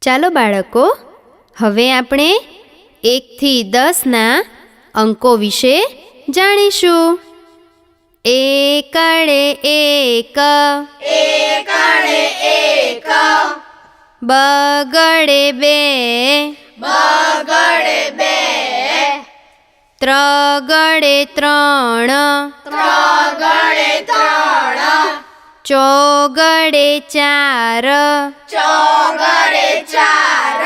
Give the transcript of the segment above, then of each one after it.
ચાલો બાળકો, હવે આપણે 1 થી 10ના અંકો વિશે જાણીશું. એકડે એક, એકડે એક, બગડે બે, બગડે બે, ત્રગડે ત્રણ, ત્રગડે ત્રણ, ચોગડે ચાર, ચોગડે ચાર,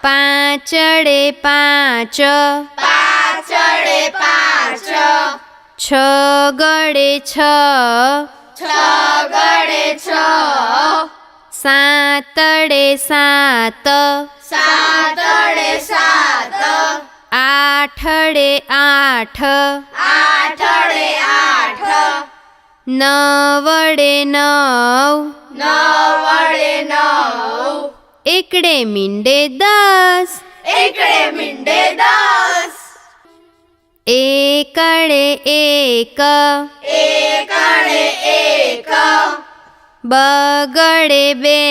પાંચડે પાંચ, પાંચડે પાંચ, છગડે છ, છગડે છ, સાતડે સાત, સાતડે સાત, આઠડે આઠ, આઠડે આઠ, નવડે નવ, નવડે નવ, એકડે મીંડે 10, એકડે મીંડે 10, એકડે એક, એકડે એક, બગડે બે,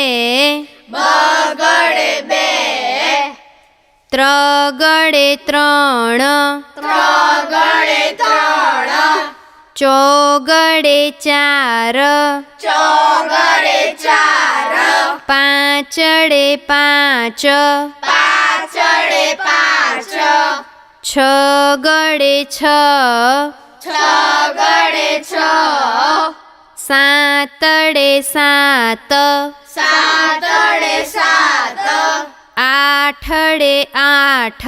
બગડે બે, ત્રગડે ત્રણ, ત્રગડે ત્રણ, ચોગડે ચાર, ચોગડે ચાર, પાંચડે પાંચ, પાંચડે પાંચ, છગડે છ, છગડે છ, સાતડે સાત, સાતડે સાત, આઠડે આઠ,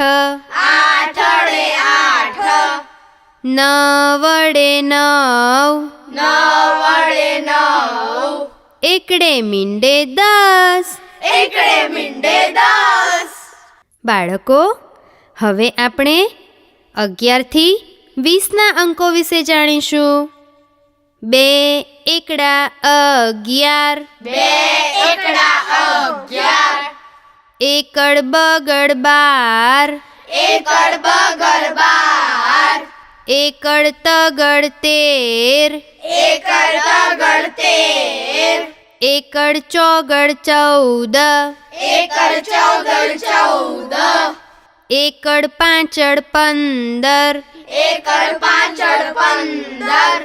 આઠડે આઠ, નવડે નવ, નવડે નવ, એકડે મીંડે 10. એકડે મીંડે 10. બાળકો, હવે આપણે 11 થી 20ના અંકો વિશે જાણીશું. 2 એકડા 11, બે એકડા 11, એકડ બગડ 12, એકડ બગડ 12, એકડ તગડ 13, એકડ તગડ 13, એકડ ચોગડ 14, એકડ ચોગડ 14, એકડ પાંચડ 15, એકડ પાંચડ 15,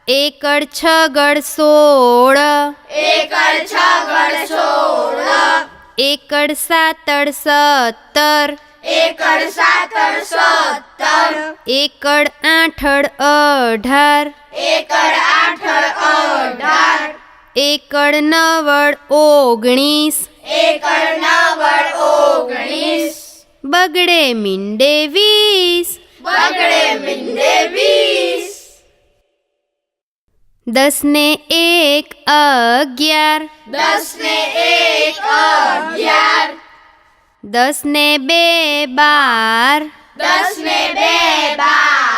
એકડ છગડ 16, એકડ છગડ 16, એકડ સાતડ 17, એકડ સાતડ 17, એકડ આઠડ 18, એકડ આઠડ 18, એકડ નવડ 19, એકડ નવડ 19, બગડે મીંડે 20, બગડે મીંડે 20, 10 ને 1 11, 10 ને 1 11, 10 ને 2 12, 10 ને 2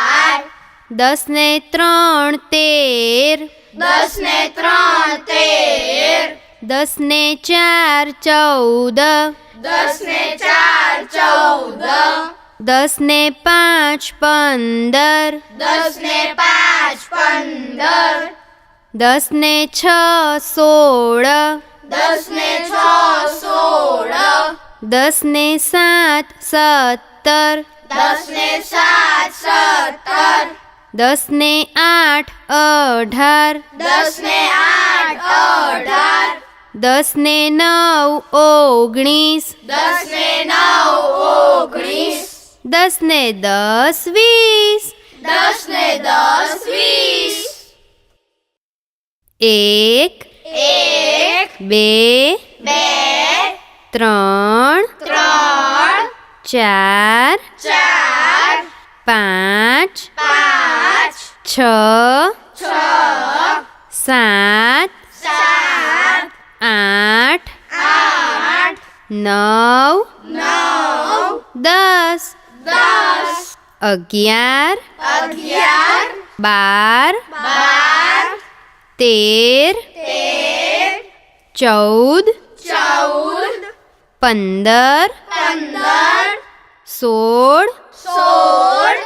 12, 10 ને 3 13, 10 ને 3 13, 10 ને 4 14, 10 ને 4 14, 10 ને 5 15, 10 ને 5 15, 10 ને 6 16, 10 ને 6 16, 10 ને 7 17, 10 ને 7 17, 10 ને 8 18, 10 ને 8 18, 10 ને 9 19, 10 ને 9 19, 10 ને 10 20, 10 ને 10 20, 1 1 2 2 3 3 4 4 5 5 6 6 7 7 8 8 9 9 10, 10 11 11 12 12 13 13 14 14 15 15 16 16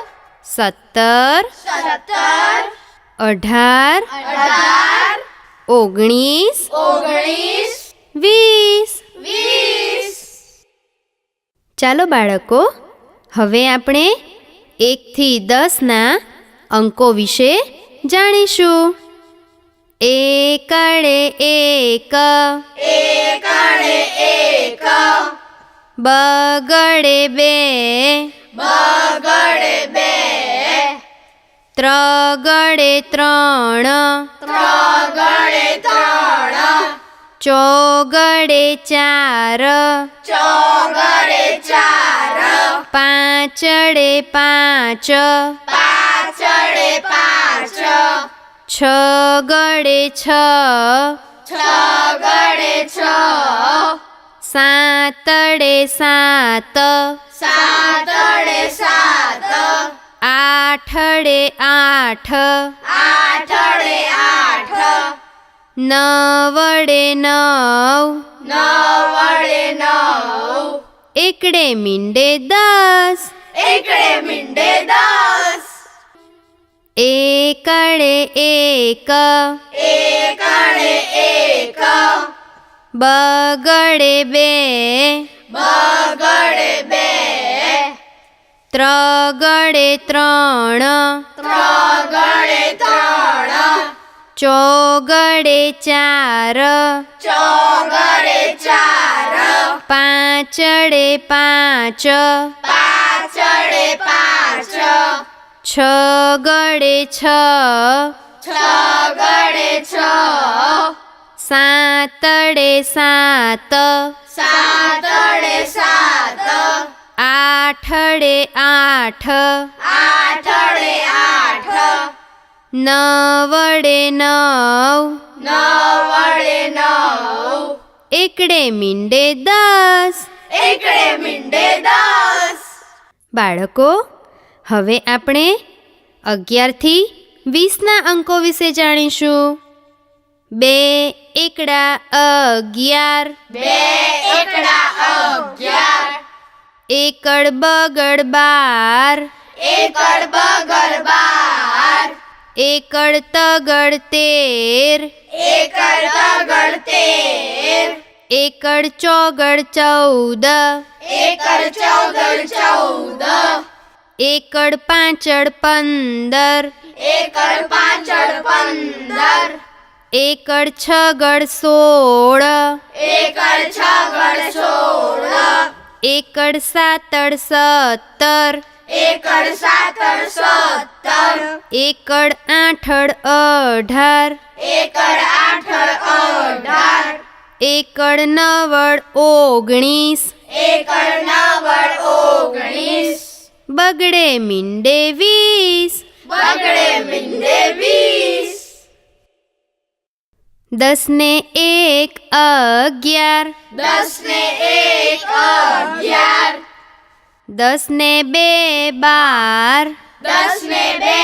17 17 18 18 19 19 20 20 ચાલો બાળકો, હવે આપણે 1 થી 10ના અંકો વિશે જાણીશું. એકડે એક, એકડે એક, બગડે બે, બગડે બે, ત્રગડે ત્રણ, ત્રગડે ત્રણ, ચોગડે ચાર, ચોગડે ચાર, પાંચડે પાંચ, પાંચડે પાંચ, છગડે છ, છગડે છ, સાતડે સાત, સાતડે સાત, આઠડે આઠ, આઠડે આઠ, નવડે નવ, નવડે નવ, એકડે મીંડે 10, એકડે મીંડે 10, એકડે એક, એકડે એક, બગડે બે, બગડે બે, ત્રગડે ત્રણ, ત્રગડે ત્રણ, ચોગડે ચાર, ચોગડે ચાર, પાંચડે પાંચ, પાંચડે પાંચ, છગડે છ, છગડે છ, સાતડે સાત, સાતડે સાત, આઠડે આઠ, આઠડે આઠ, નવડે નવ, નવડે નવ, એકડે મીંડે 10. એકડે મીંડે 10. બાળકો, હવે આપણે 11 થી 20ના અંકો વિશે જાણીશું. 2 એકડા 11, બે એકડા 11, એકડ બગડ 12, એકડ બગડ 12, એકડ તગડ 13, એકડ તગડ 13, એકડ ચોગડ 14, એકડ ચોગડ 14, એકડ પાંચડ 15, એકડ પાંચડ 15, એકડ છગડ 16, એકડ છગડ 16, એકડ સાતડ 17, એકડ સાતડ 17, એકડ આઠડ 18, એકડ આઠડ 18, એકડ નવડ 19, એકડ નવડ 19, બગડે મીંડે 20, બગડે મીંડે 20, 10 ને 1 11, 10 ને 1 11, 10 ને 2 12, 10 ને 2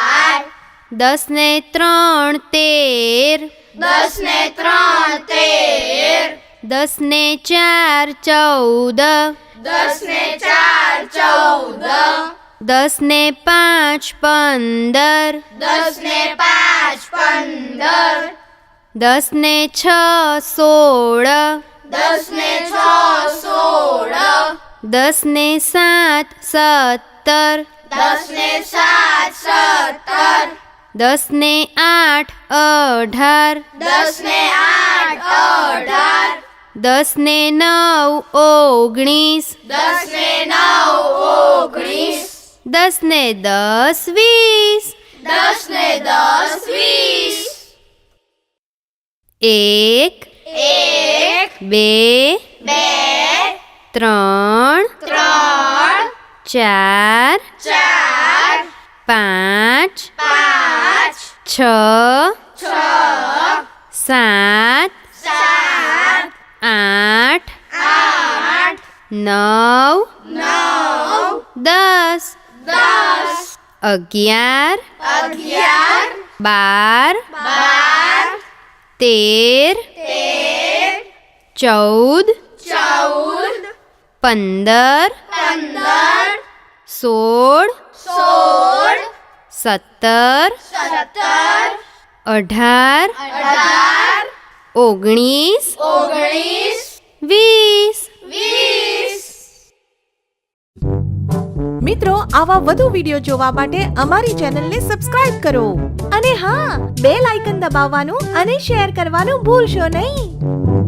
12, 10 ને 3 13, 10 ને 3 13, 10 ને 4 14, 10 ને 4 14, 10 ને 5 15, 10 ને 5 15, 10 ને 6 16, 10 ને 6 16, 10 ને 7 17, 10 ને 7 17, 10 ને 8 18, 10 ને 8 18, 10 ને 9 19, 10 ને 9 19, 10 ને 10 20, 10 ને 10 20, 1 1 2 2 3 3 4 4 5 5 6 6 7 7 8 8 9 9 10, 10 11 11 12 12 13 13 14 14 15 15 16 16 17 17 18 18 19 19 20 20 મિત્રો, આવા વધુ વિડીયો જોવા માટે અમારી ચેનલને સબસ્ક્રાઇબ કરો અને હા, બેલ આઇકન દબાવવાનું અને શેર કરવાનું ભૂલશો નહીં.